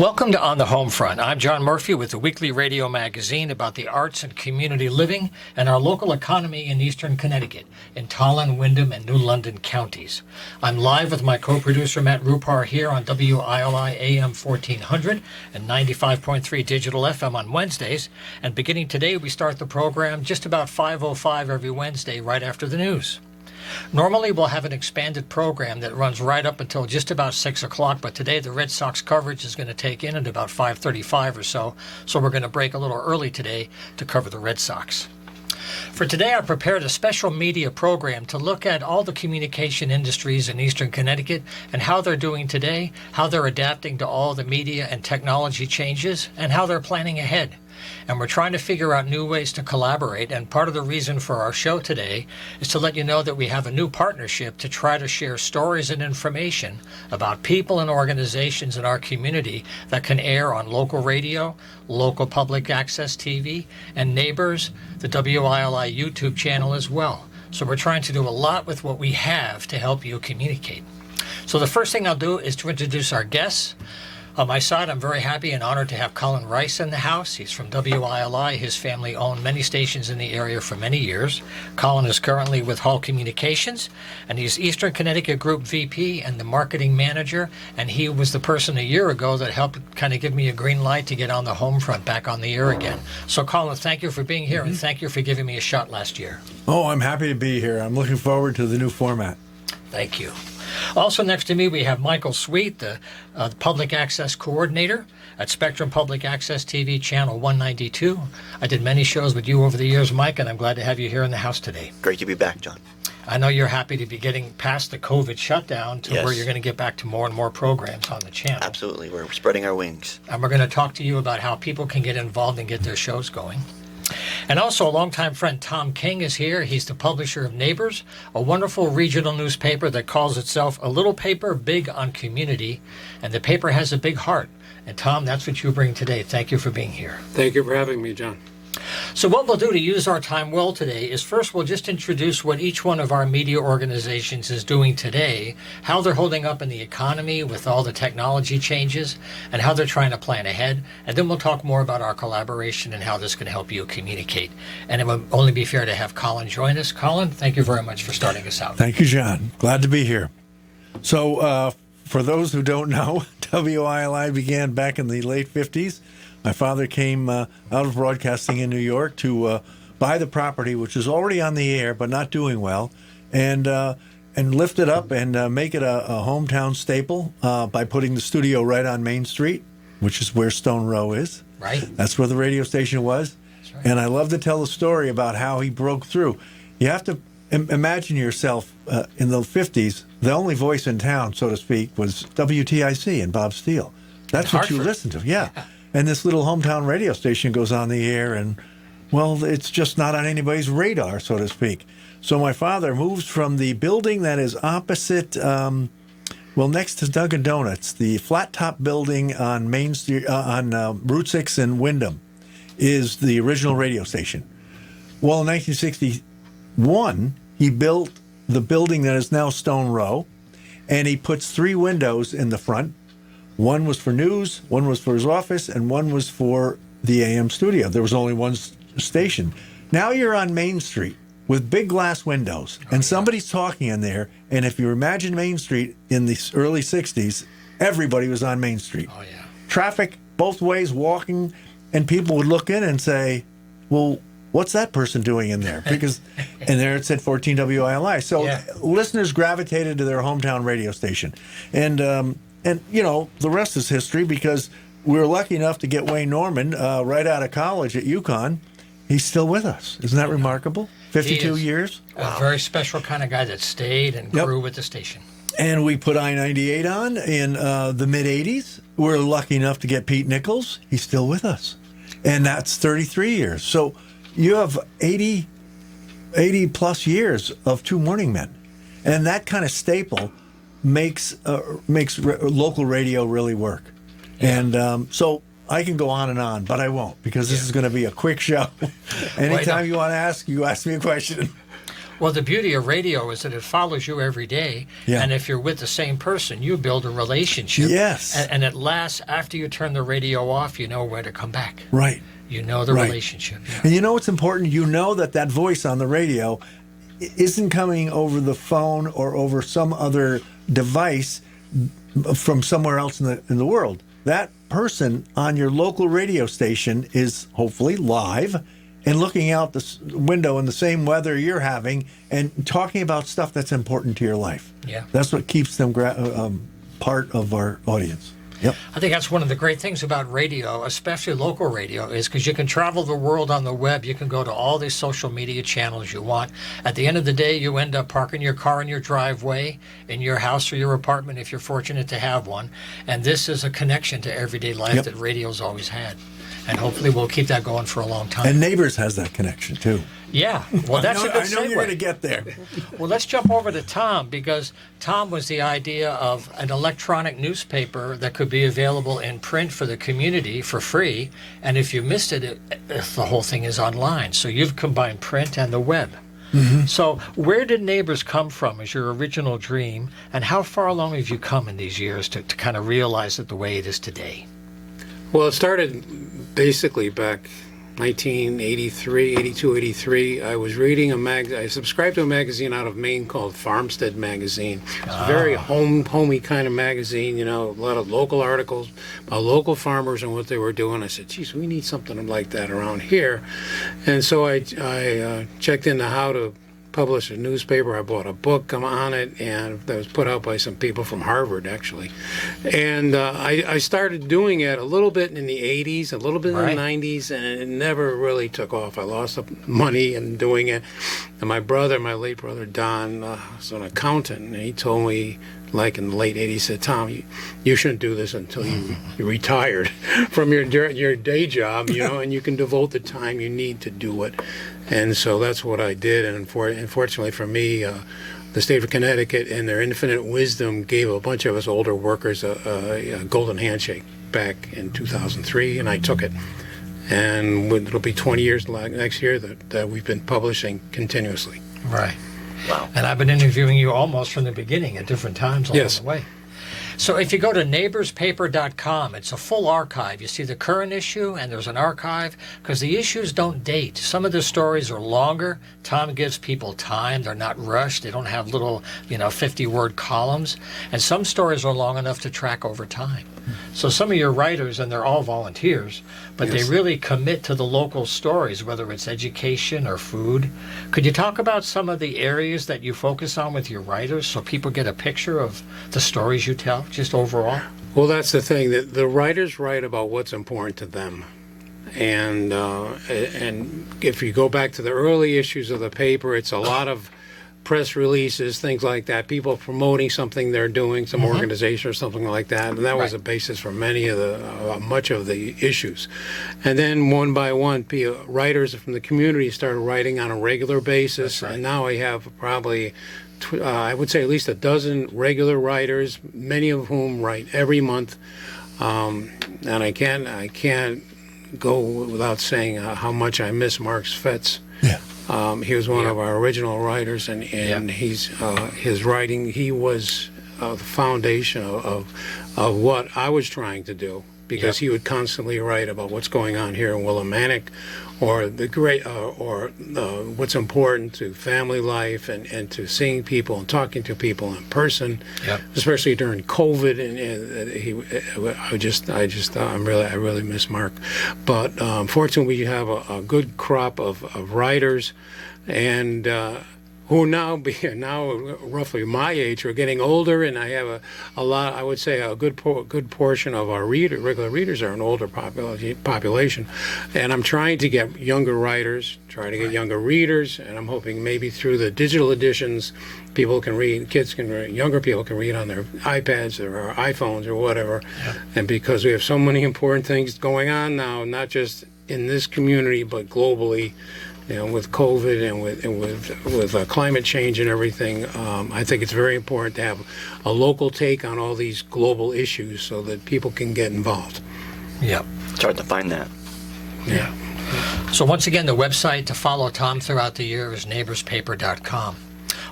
Welcome to On the Homefront. I'm John Murphy with the weekly radio magazine about the arts and community living and our local economy in eastern Connecticut, in Tolland, Windham, and New London counties. I'm live with my co-producer Matt Rupar here on WILI AM 1400 and 95.3 Digital FM on Wednesdays. And beginning today, we start the program just about 5:05 every Wednesday right after the news. Normally, we'll have an expanded program that runs right up until just about 6 o'clock, but today the Red Sox coverage is going to take in at about 5:35 or so we're going to break a little early today to cover the Red Sox. For today, I prepared a special media program to look at all the communication industries in eastern Connecticut and how they're doing today, how they're adapting to all the media and technology changes, and how they're planning ahead. And we're trying to figure out new ways to collaborate, and part of the reason for our show today is to let you know that we have a new partnership to try to share stories and information about people and organizations in our community that can air on local radio, local public access TV, and Neighbors, the WILI YouTube channel as well. So we're trying to do a lot with what we have to help you communicate. So the first thing I'll do is to introduce our guests. On my side, I'm very happy and honored to have Colin Rice in the house. He's from WILI. His family owned many stations in the area for many years. Colin is currently with Hall Communications, and he's Eastern Connecticut Group VP and the marketing manager, and he was the person a year ago that helped kind of give me a green light to get on the Homefront back on the air again. So, Colin, thank you for being here, and thank you for giving me a shot last year. Oh, I'm happy to be here. I'm looking forward to the new format. Thank you. Also next to me, we have Michael Sweet, the Public Access Coordinator at Spectrum Public Access TV, Channel 192. I did many shows with you over the years, Mike, and I'm glad to have you here in the house today. Great to be back, John. I know you're happy to be getting past the COVID shutdown to Yes. where you're going to get back to more and more programs on the channel. Absolutely. We're spreading our wings. And we're going to talk to you about how people can get involved and get their shows going. And also, a longtime friend Tom King is here. He's the publisher of Neighbors, a wonderful regional newspaper that calls itself a little paper big on community, and the paper has a big heart. And Tom, that's what you bring today. Thank you for being here. Thank you for having me, John. So what we'll do to use our time well today is first we'll just introduce what each one of our media organizations is doing today, how they're holding up in the economy with all the technology changes, and how they're trying to plan ahead. And then we'll talk more about our collaboration and how this can help you communicate. And it will only be fair to have Colin join us. Colin, thank you very much for starting us out. Thank you, John. Glad to be here. So, for those who don't know, WILI began back in the late 50s. My father came out of broadcasting in New York to buy the property, which is already on the air but not doing well, and lift it up and make it a hometown staple by putting the studio right on Main Street, which is where Stone Row is. Right. That's where the radio station was. That's right. And I love to tell the story about how he broke through. You have to imagine yourself in the 50s, the only voice in town, so to speak, was WTIC and Bob Steele. That's what you listened to. Yeah. And this little hometown radio station goes on the air, and, well, it's just not on anybody's radar, so to speak. So my father moves from the building that is opposite, next to Dunkin' Donuts, the flat-top building on Main Street, on Route 6 in Windham, is the original radio station. Well, in 1961, he built the building that is now Stone Row, and he puts 3 windows in the front. One was for news, one was for his office, and one was for the AM studio. There was only one station. Now you're on Main Street with big glass windows, and somebody's talking in there. And if you imagine Main Street in the early 60s, everybody was on Main Street. Oh, yeah. Traffic both ways, walking, and people would look in and say, well, what's that person doing in there? Because, and there it said 14 WILI. So listeners gravitated to their hometown radio station. And, you know, the rest is history because we were lucky enough to get Wayne Norman right out of college at UConn. He's still with us. Isn't that remarkable? 52 years. A very special kind of guy that stayed and grew with the station. And we put I-98 on in the mid-'80s. We're lucky enough to get Pete Nichols. He's still with us. And that's 33 years. So you have 80 plus years of 2 morning men. And that kind of staple makes local radio really work. Yeah. And so I can go on and on, but I won't because this is going to be a quick show. Anytime you want to ask, you ask me a question. Well, the beauty of radio is that it follows you every day. Yeah. And if you're with the same person, you build a relationship. Yes. And it lasts after you turn the radio off, you know where to come back. Right. You know the Right. relationship. Yeah. And you know what's important? You know that voice on the radio isn't coming over the phone or over some other device from somewhere else in the world. That person on your local radio station is hopefully live and looking out the window in the same weather you're having and talking about stuff that's important to your life. Yeah. That's what keeps them part of our audience. Yep. I think that's one of the great things about radio, especially local radio, is because you can travel the world on the web. You can go to all these social media channels you want. At the end of the day, you end up parking your car in your driveway, in your house or your apartment, if you're fortunate to have one. And this is a connection to everyday life Yep. that radio's always had. And hopefully we'll keep that going for a long time. And Neighbors has that connection too. Yeah, well, that's a good I know you're segue. going to get there. Well, let's jump over to Tom, because Tom was the idea of an electronic newspaper that could be available in print for the community for free. And if you missed it, the whole thing is online. So you've combined print and the web. Mm-hmm. So where did Neighbors come from as your original dream? And how far along have you come in these years to kind of realize it the way it is today? Well, it started basically back 1983, 82, 83. I was reading I subscribed to a magazine out of Maine called Farmstead Magazine. It's a very homey kind of magazine, you know, a lot of local articles about local farmers and what they were doing. I said, geez, we need something like that around here. And so I checked into how to publish a newspaper. I bought a book on it, and that was put out by some people from Harvard, actually. And I started doing it a little bit in the 80s, a little bit in Right. the 90s, and it never really took off. I lost money in doing it. And my late brother, Don, was an accountant, and he told me, like in the late 80s, he said, Tom, you shouldn't do this until you're retired from your day job, you know, and you can devote the time you need to do it. And so that's what I did. And unfortunately for me, the state of Connecticut, in their infinite wisdom, gave a bunch of us older workers a golden handshake back in 2003, and I took it. And it'll be 20 years next year that we've been publishing continuously. Right. Wow. And I've been interviewing you almost from the beginning at different times along Yes. the way. So if you go to neighborspaper.com, it's a full archive. You see the current issue, and there's an archive, because the issues don't date. Some of the stories are longer. Tom gives people time. They're not rushed. They don't have little, 50-word columns. And some stories are long enough to track over time. So some of your writers, and they're all volunteers, but Yes. they really commit to the local stories, whether it's education or food. Could you talk about some of the areas that you focus on with your writers so people get a picture of the stories you tell, just overall? Well, that's the thing, that the writers write about what's important to them. And if you go back to the early issues of the paper, it's a lot of press releases, things like that, people promoting something they're doing, some organization or something like that, and that was Right. a basis for much of the issues. And then one by one, writers from the community started writing on a regular basis, That's right. and now I have probably I would say at least a dozen regular writers, many of whom write every month, and I can't go without saying how much I miss Mark Svetz. Yeah. He was one of our original writers, and he's his writing. He was the foundation of what I was trying to do, because he would constantly write about what's going on here in Willimantic, or the great, or what's important to family life, and to seeing people and talking to people in person, especially during COVID. I really miss Mark. But fortunately, we have a good crop of writers, and who now roughly my age, are getting older, and I have a lot. I would say a good portion of our regular readers are an older population, and I'm trying to get younger writers, trying to get younger readers, and I'm hoping maybe through the digital editions, people can read, kids can read, younger people can read on their iPads or iPhones or whatever, and because we have so many important things going on now, not just in this community but globally. With COVID and with climate change and everything, I think it's very important to have a local take on all these global issues so that people can get involved. Yep. It's hard to find that. Yeah. So once again, the website to follow Tom throughout the year is neighborspaper.com.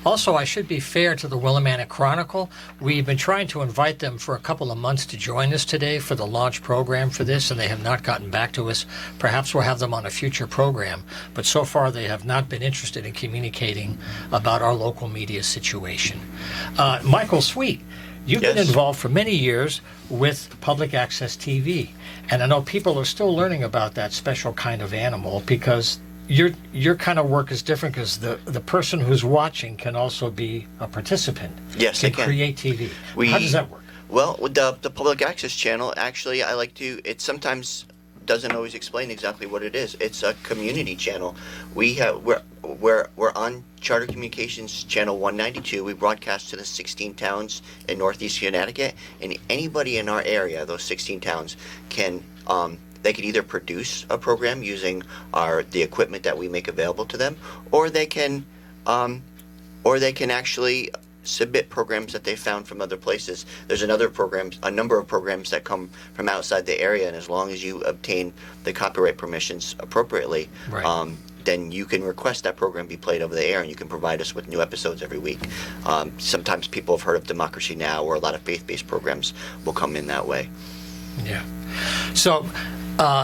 Also, I should be fair to the Willimantic Chronicle. We've been trying to invite them for a couple of months to join us today for the launch program for this, and they have not gotten back to us. Perhaps we'll have them on a future program, but so far they have not been interested in communicating about our local media situation. Michael Sweet, you've been Yes. involved for many years with public access TV, and I know people are still learning about that special kind of animal because your kind of work is different because the person who's watching can also be a participant. Yes, they can. Create TV. How does that work? Well, with the public access channel, actually, I like to. It sometimes doesn't always explain exactly what it is. It's a community channel. We're on Charter Communications Channel 192. We broadcast to the 16 towns in Northeast Connecticut, and anybody in our area, those 16 towns, can. They can either produce a program using the equipment that we make available to them, or they can actually submit programs that they found from other places. There's a number of programs that come from outside the area, and as long as you obtain the copyright permissions appropriately, Right. Then you can request that program be played over the air, and you can provide us with new episodes every week. Sometimes people have heard of Democracy Now! Or a lot of faith-based programs will come in that way. Yeah. So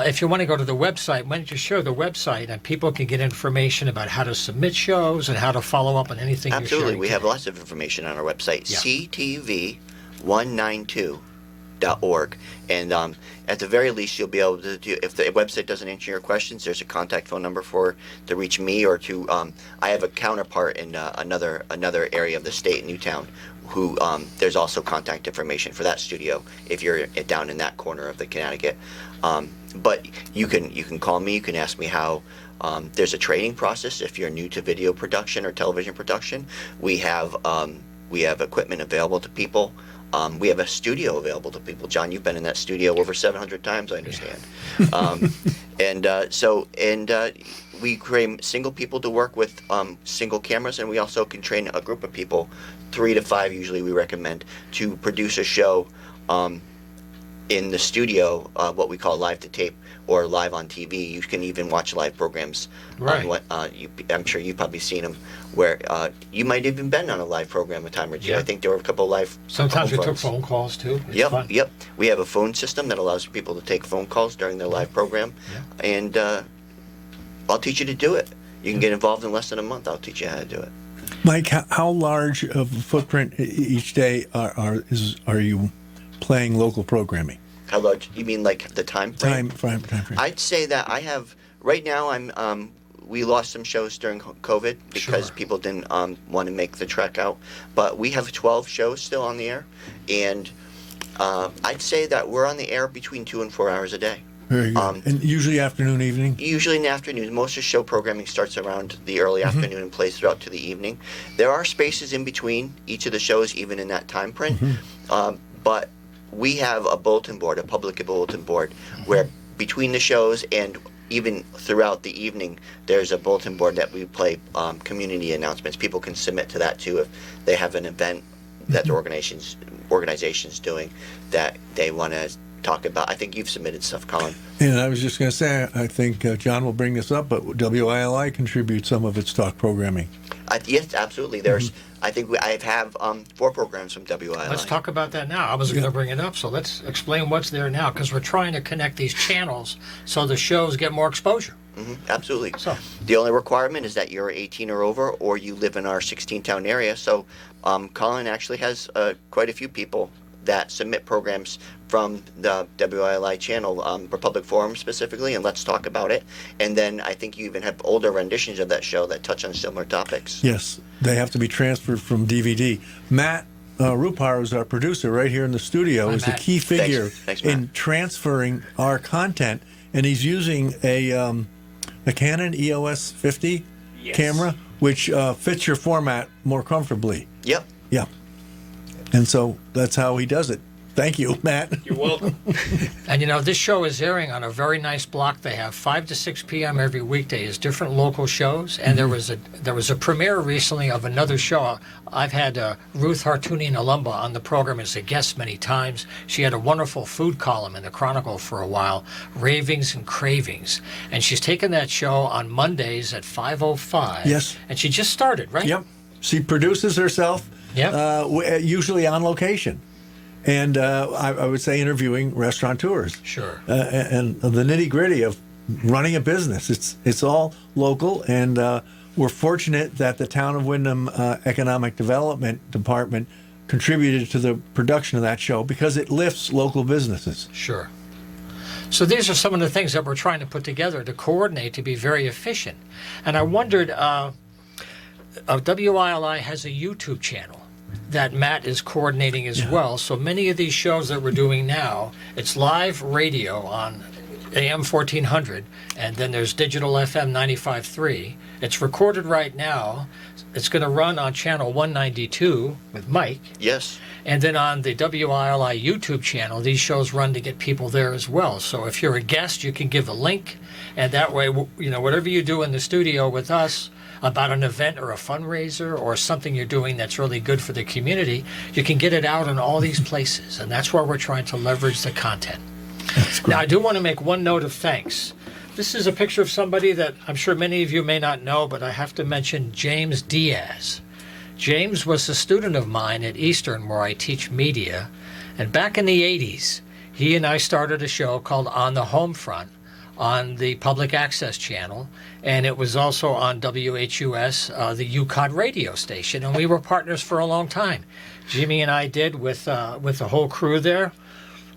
if you want to go to the website, why don't you share the website and people can get information about how to submit shows and how to follow up on anything you're Absolutely. sharing We have today? lots of information on our website, Yeah. ctv192.org. And at the very least, you'll be able to do, if the website doesn't answer your questions, there's a contact phone number to reach me or to, I have a counterpart in another area of the state, Newtown, who there's also contact information for that studio if you're down in that corner of the Connecticut. But you can call me. You can ask me how. There's a training process if you're new to video production or television production. We have equipment available to people. We have a studio available to people. John, you've been in that studio over 700 times, I understand. We train single people to work with single cameras, and we also can train a group of people, 3 to 5 usually we recommend, to produce a show in the studio, what we call live to tape or live on TV. You can even watch live programs. Right. I'm sure you've probably seen them where you might have even been on a live program a time or two. Yeah. I think there were a couple of live. Sometimes we took Homefronts. phone calls too. It's fun. Yep. We have a phone system that allows people to take phone calls during their live program, and I'll teach you to do it. You can get involved in less than a month. I'll teach you how to do it. Mike, how large of a footprint each day are you playing local programming? How large? You mean like the time frame? Time frame. I'd say that I have right now. We lost some shows during COVID because Sure. people didn't want to make the trek out. But we have 12 shows still on the air, and I'd say that we're on the air between 2 and 4 hours a day. Very good. And usually afternoon, evening? Usually in the afternoon. Most of the show programming starts around the early afternoon and plays throughout to the evening. There are spaces in between each of the shows, even in that time print. But we have a bulletin board, a public bulletin board, where between the shows and even throughout the evening, there's a bulletin board that we play community announcements. People can submit to that too if they have an event that the organization's doing that they want to talk about. I think you've submitted stuff, Colin. And I was just going to say, I think John will bring this up, but WILI contributes some of its talk programming. Yes, absolutely. There's, I think I have 4 programs from WILI. Let's talk about that now. I was going to bring it up, so let's explain what's there now, because we're trying to connect these channels so the shows get more exposure. Absolutely. So- the only requirement is that you're 18 or over, or you live in our 16-town area. So Colin actually has quite a few people that submit programs from the WILI channel, Republic Forum specifically, and Let's Talk About It. And then I think you even have older renditions of that show that touch on similar topics. Yes, they have to be transferred from DVD. Matt Rupar is our producer right here in the studio, Hi, is a Matt. key figure Thanks, Matt. in transferring our content, and he's using a Canon EOS 50 camera, which fits your format more comfortably. Yep. Yeah. And so that's how he does it. Thank you, Matt. You're welcome. And this show is airing on a very nice block they have. 5 to 6 p.m. every weekday is different local shows. And there was a premiere recently of another show. I've had Ruth Hartunian Alumba on the program as a guest many times. She had a wonderful food column in the Chronicle for a while, Ravings and Cravings. And she's taken that show on Mondays at 5:05. Yes. And she just started, right? Yep. She produces herself, usually on location. And I would say interviewing restaurateurs. Sure. And the nitty-gritty of running a business. It's all local, and we're fortunate that the Town of Windham Economic Development Department contributed to the production of that show because it lifts local businesses. Sure. So these are some of the things that we're trying to put together to coordinate to be very efficient. And I wondered, WILI has a YouTube channel that Matt is coordinating as well. So many of these shows that we're doing now, it's live radio on AM 1400, and then there's digital FM 95.3. It's recorded right now. It's going to run on channel 192 with Mike. Yes. And then on the WILI YouTube channel, these shows run to get people there as well. So if you're a guest, you can give a link, and that way, whatever you do in the studio with us about an event or a fundraiser or something you're doing that's really good for the community, you can get it out in all these places. And that's where we're trying to leverage the content. Now, I do want to make one note of thanks. This is a picture of somebody that I'm sure many of you may not know, but I have to mention James Diaz. James was a student of mine at Eastern where I teach media. And back in the 80s, he and I started a show called On the Homefront on the public access channel, and it was also on WHUS, the UCOT radio station, and we were partners for a long time. Jimmy and I did with the whole crew there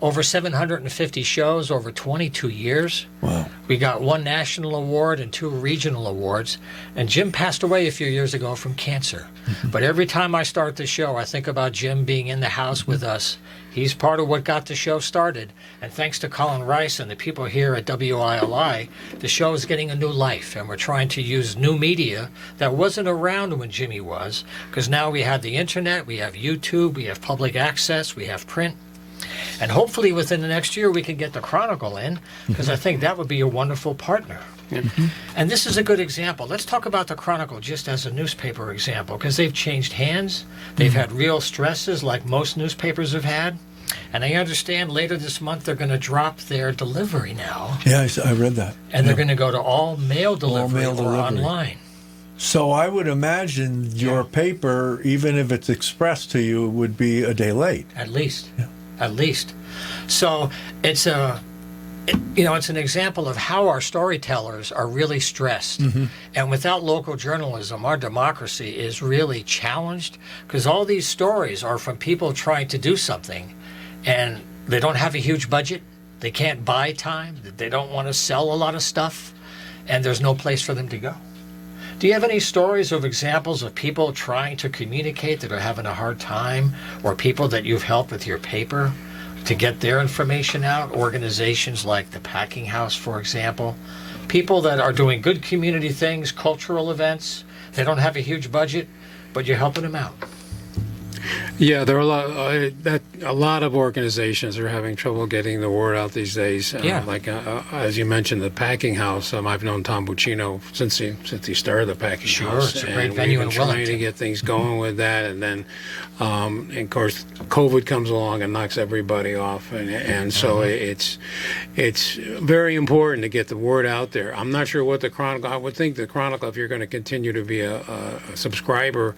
over 750 shows over 22 years. Wow. We got 1 national award and 2 regional awards, and Jim passed away a few years ago from cancer. But every time I start the show, I think about Jim being in the house with us. He's part of what got the show started, and thanks to Colin Rice and the people here at WILI, the show is getting a new life, and we're trying to use new media that wasn't around when Jimmy was, because now we have the internet, we have YouTube, we have public access, we have print. And hopefully within the next year we can get the Chronicle in, because I think that would be a wonderful partner. And this is a good example. Let's talk about the Chronicle just as a newspaper example, because they've changed hands. They've had real stresses like most newspapers have had. And I understand later this month they're going to drop their delivery now. Yeah, I read that. And they're going to go to all mail delivery or online. So I would imagine your paper, even if it's expressed to you, would be a day late. At least. Yeah. At least. So it's it's an example of how our storytellers are really stressed. And without local journalism, our democracy is really challenged, because all these stories are from people trying to do something, and they don't have a huge budget. They can't buy time. They don't want to sell a lot of stuff, and there's no place for them to go. Do you have any stories of examples of people trying to communicate that are having a hard time, or people that you've helped with your paper to get their information out? Organizations like the Packing House, for example. People that are doing good community things, cultural events. They don't have a huge budget, but you're helping them out. Yeah, there are a lot of organizations are having trouble getting the word out these days. As you mentioned, the Packing House. I've known Tom Buccino since he started the Packing House. It's a great venue in Wellington. Trying to get things going with that, and then, of course, COVID comes along and knocks everybody off, and so it's very important to get the word out there. I'm not sure what the Chronicle. I would think the Chronicle, if you're going to continue to be a subscriber.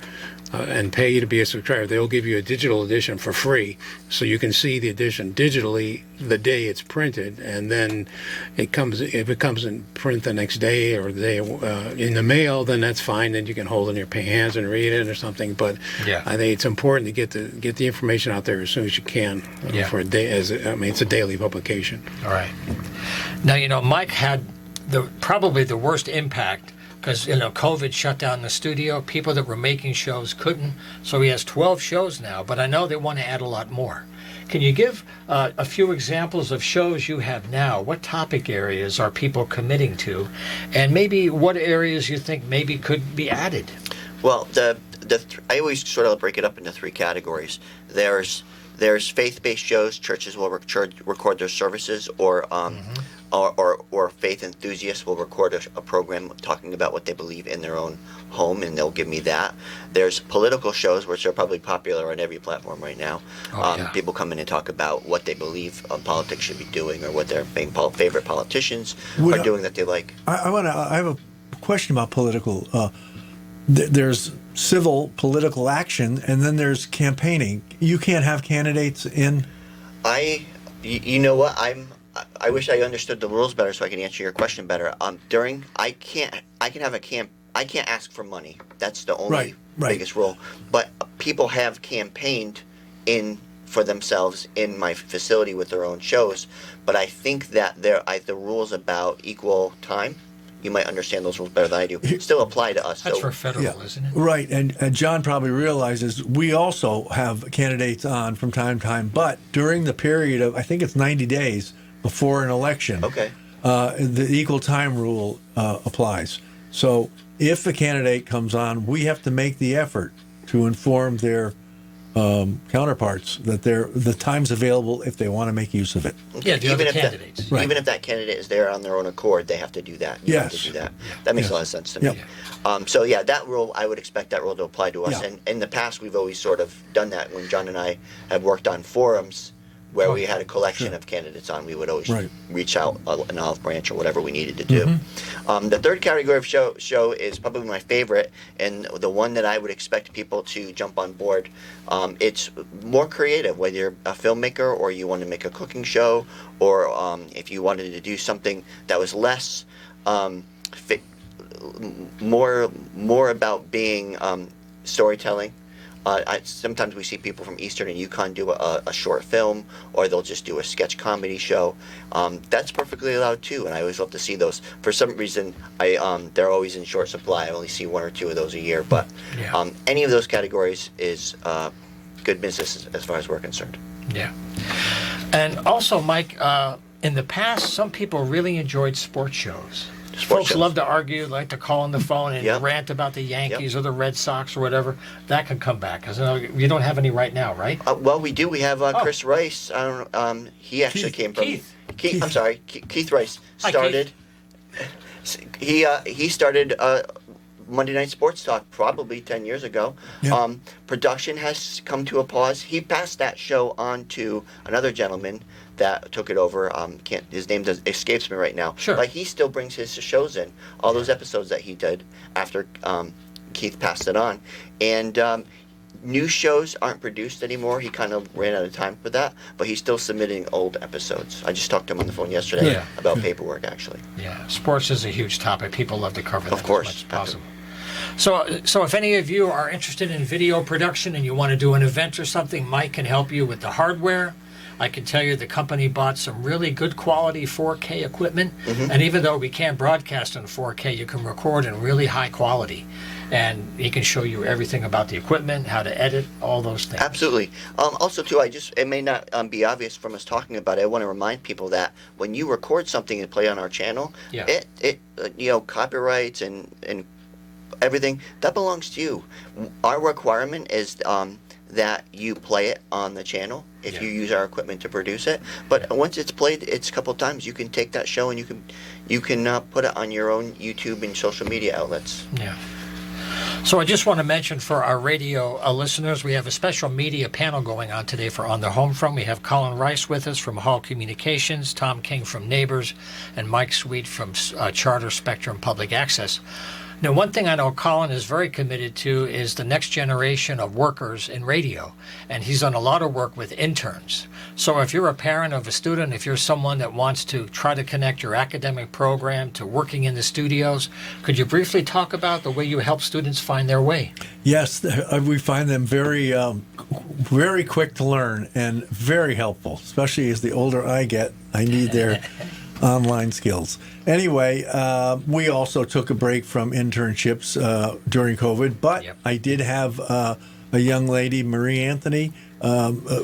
And pay to be a subscriber, they'll give you a digital edition for free, so you can see the edition digitally the day it's printed, and then if it comes in print the next day or the day in the mail, then that's fine. Then you can hold it in your hands and read it or something. But I think it's important to get the information out there as soon as you can for a day. It's a daily publication. All right. Now Mike had probably the worst impact, because COVID shut down the studio. People that were making shows couldn't, so he has 12 shows now, but I know they want to add a lot more. Can you give a few examples of shows you have now? What topic areas are people committing to, and maybe what areas you think maybe could be added? Well, I always sort of break it up into 3 categories. There's There's faith-based shows. Churches will record their services, or faith enthusiasts will record a program talking about what they believe in their own home, and they'll give me that. There's political shows, which are probably popular on every platform right now. People come in and talk about what they believe politics should be doing, or what their favorite politicians are doing that they like. I have a question about political. There's civil political action, and then there's campaigning. You can't have candidates in. You know what? I wish I understood the rules better so I can answer your question better. I can't ask for money. That's the only biggest rule. But people have campaigned for themselves in my facility with their own shows. But I think that the rules about equal time, you might understand those rules better than I do, still apply to us. That's for federal, isn't it? Right, and John probably realizes we also have candidates on from time to time, but during the period of, I think it's 90 days before an election, the equal time rule applies. So if a candidate comes on, we have to make the effort to inform their counterparts that the time's available if they want to make use of it. Yeah, the other candidates. Even if that candidate is there on their own accord, they have to do that. You have to do that. That makes a lot of sense to me. So yeah, that rule, I would expect that rule to apply to us. And in the past, we've always sort of done that. When John and I have worked on forums where we had a collection of candidates on, we would always reach out an olive branch or whatever we needed to do. The third category of show is probably my favorite, and the one that I would expect people to jump on board. It's more creative, whether you're a filmmaker or you want to make a cooking show, or if you wanted to do something that was less more about being storytelling. Sometimes we see people from Eastern and Yukon do a short film, or they'll just do a sketch comedy show. That's perfectly allowed too, and I always love to see those. For some reason, they're always in short supply. I only see one or two of those a year, but any of those categories is good business as far as we're concerned. Yeah. And also, Mike, in the past, some people really enjoyed sports shows. Folks love to argue, like to call on the phone and rant about the Yankees or the Red Sox or whatever. That can come back, because you don't have any right now, right? Well, we do. We have Chris Rice. He actually came from Keith. I'm sorry, Keith Rice started. Hi, Keith. He started Monday Night Sports Talk probably 10 years ago. Production has come to a pause. He passed that show on to another gentleman that took it over. His name escapes me right now. Sure. But he still brings his shows in, all those episodes that he did after Keith passed it on. And new shows aren't produced anymore. He kind of ran out of time for that, but he's still submitting old episodes. I just talked to him on the phone yesterday about paperwork, actually. Yeah, sports is a huge topic. People love to cover that of course, as much as possible. So if any of you are interested in video production and you want to do an event or something, Mike can help you with the hardware. I can tell you the company bought some really good quality 4K equipment, and even though we can't broadcast in 4K, you can record in really high quality. And he can show you everything about the equipment, how to edit, all those things. Absolutely. Also, too, it may not be obvious from us talking about it. I want to remind people that when you record something and play on our channel, it copyrights and everything, that belongs to you. Our requirement is that you play it on the channel if you use our equipment to produce it. But once it's played, it's a couple times, you can take that show and you can put it on your own YouTube and social media outlets. Yeah. So I just want to mention for our radio listeners, we have a special media panel going on today for On the Homefront. We have Colin Rice with us from Hall Communications, Tom King from Neighbors, and Mike Sweet from Charter Spectrum Public Access. Now, one thing I know Colin is very committed to is the next generation of workers in radio, and he's done a lot of work with interns. So if you're a parent of a student, if you're someone that wants to try to connect your academic program to working in the studios, could you briefly talk about the way you help students find their way? Yes, we find them very, very quick to learn and very helpful, especially as the older I get. I need their online skills. Anyway, we also took a break from internships during COVID, but I did have a young lady, Marie Anthony,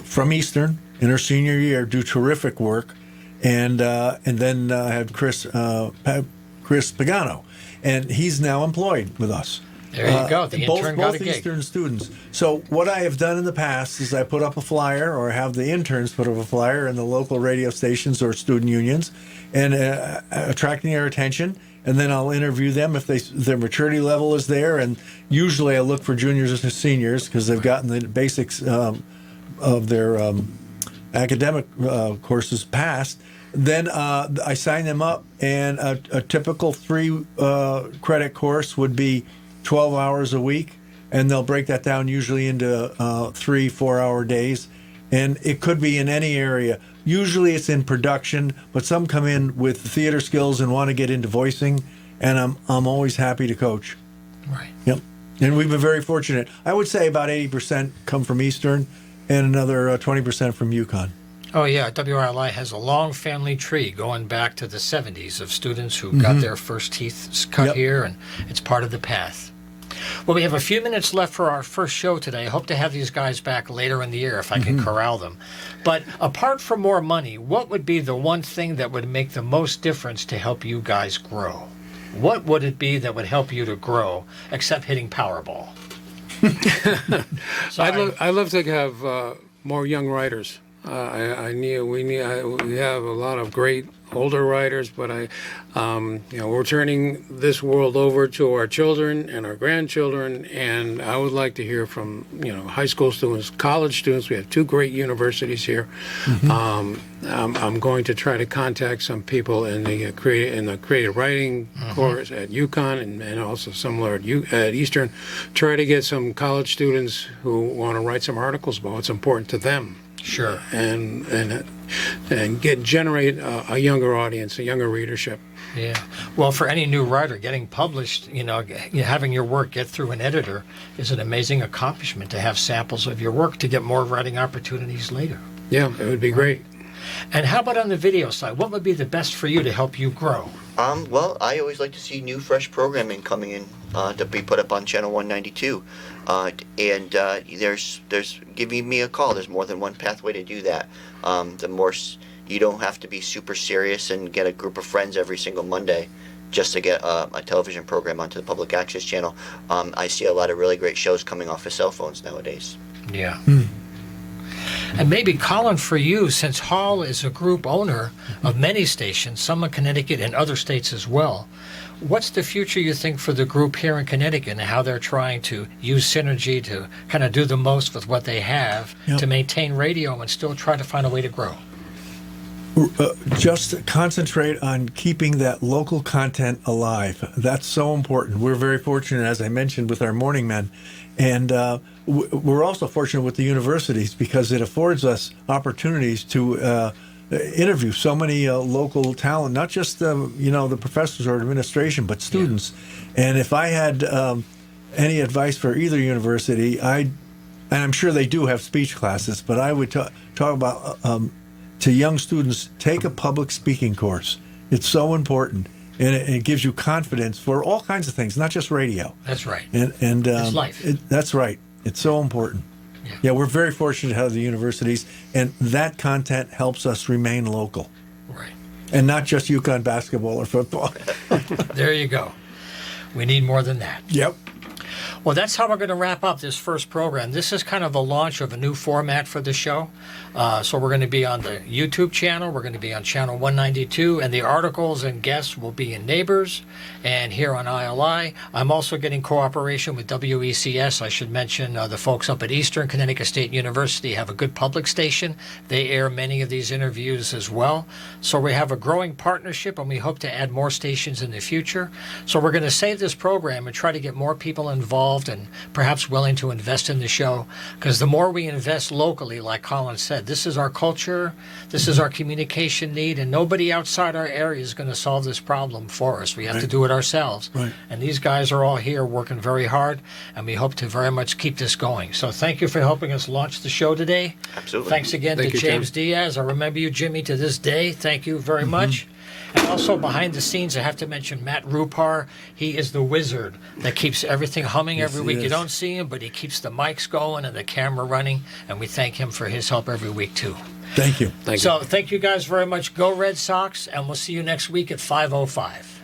from Eastern, in her senior year, do terrific work, and then I had Chris Pagano, and he's now employed with us. There you go. The intern got a gig. Both Eastern students. So what I have done in the past is I put up a flyer, or have the interns put up a flyer in the local radio stations or student unions, and attracting their attention. And then I'll interview them if their maturity level is there. And usually I look for juniors and seniors because they've gotten the basics of their academic courses passed. Then I sign them up, and a typical 3-credit course would be 12 hours a week, and they'll break that down usually into 3-4-hour days. And it could be in any area. Usually it's in production, but some come in with theater skills and want to get into voicing, and I'm always happy to coach. Right. Yep. And we've been very fortunate. I would say about 80% come from Eastern, and another 20% from UConn. Oh, yeah. WRLI has a long family tree going back to the 70s of students who got their first teeth cut here, and it's part of the path. Well, we have a few minutes left for our first show today. I hope to have these guys back later in the year if I can corral them. But apart from more money, what would be the one thing that would make the most difference to help you guys grow? What would it be that would help you to grow, except hitting Powerball? I'd love to have more young writers. We have a lot of great older writers, but we're turning this world over to our children and our grandchildren, and I would like to hear from high school students, college students. We have 2 great universities here. I'm going to try to contact some people in the creative writing course at UConn and also similar at Eastern. Try to get some college students who want to write some articles about what's important to them. Sure. And generate a younger audience, a younger readership. Yeah. Well, for any new writer, getting published, having your work get through an editor is an amazing accomplishment to have samples of your work to get more writing opportunities later. Yeah, it would be great. And how about on the video side? What would be the best for you to help you grow? Well, I always like to see new, fresh programming coming in to be put up on Channel 192. There's giving me a call. There's more than one pathway to do that. The more you don't have to be super serious and get a group of friends every single Monday just to get a television program onto the public access channel. I see a lot of really great shows coming off of cell phones nowadays. Yeah. And maybe, Colin, for you, since Hall is a group owner of many stations, some in Connecticut and other states as well, what's the future you think for the group here in Connecticut and how they're trying to use synergy to kind of do the most with what they have to maintain radio and still try to find a way to grow? Just concentrate on keeping that local content alive. That's so important. We're very fortunate, as I mentioned, with our morning men. And we're also fortunate with the universities because it affords us opportunities to interview so many local talent, not just the professors or administration, but students. And if I had any advice for either university, and I'm sure they do have speech classes, but I would talk about to young students, take a public speaking course. It's so important, and it gives you confidence for all kinds of things, not just radio. That's right. And it's life. That's right. It's so important. Yeah, we're very fortunate to have the universities, and that content helps us remain local. Right. And not just UConn basketball or football. There you go. We need more than that. Yep. Well, that's how we're going to wrap up this first program. This is kind of the launch of a new format for the show. So we're going to be on the YouTube channel. We're going to be on Channel 192. And the articles and guests will be in Neighbors and here on ILI. I'm also getting cooperation with WECS. I should mention the folks up at Eastern Connecticut State University have a good public station. They air many of these interviews as well. So we have a growing partnership, and we hope to add more stations in the future. So we're going to save this program and try to get more people involved and perhaps willing to invest in the show, because the more we invest locally, like Colin said, this is our culture, this is our communication need, and nobody outside our area is going to solve this problem for us. We have to do it ourselves. Right. And these guys are all here working very hard, and we hope to very much keep this going. So thank you for helping us launch the show today. Absolutely. Thanks again to James Diaz. I remember you, Jimmy, to this day. Thank you very much. And also behind the scenes, I have to mention Matt Rupar. He is the wizard that keeps everything humming every week. You don't see him, but he keeps the mics going and the camera running, and we thank him for his help every week, too. Thank you. Thank you guys very much. Go Red Sox, and we'll see you next week at 5:05.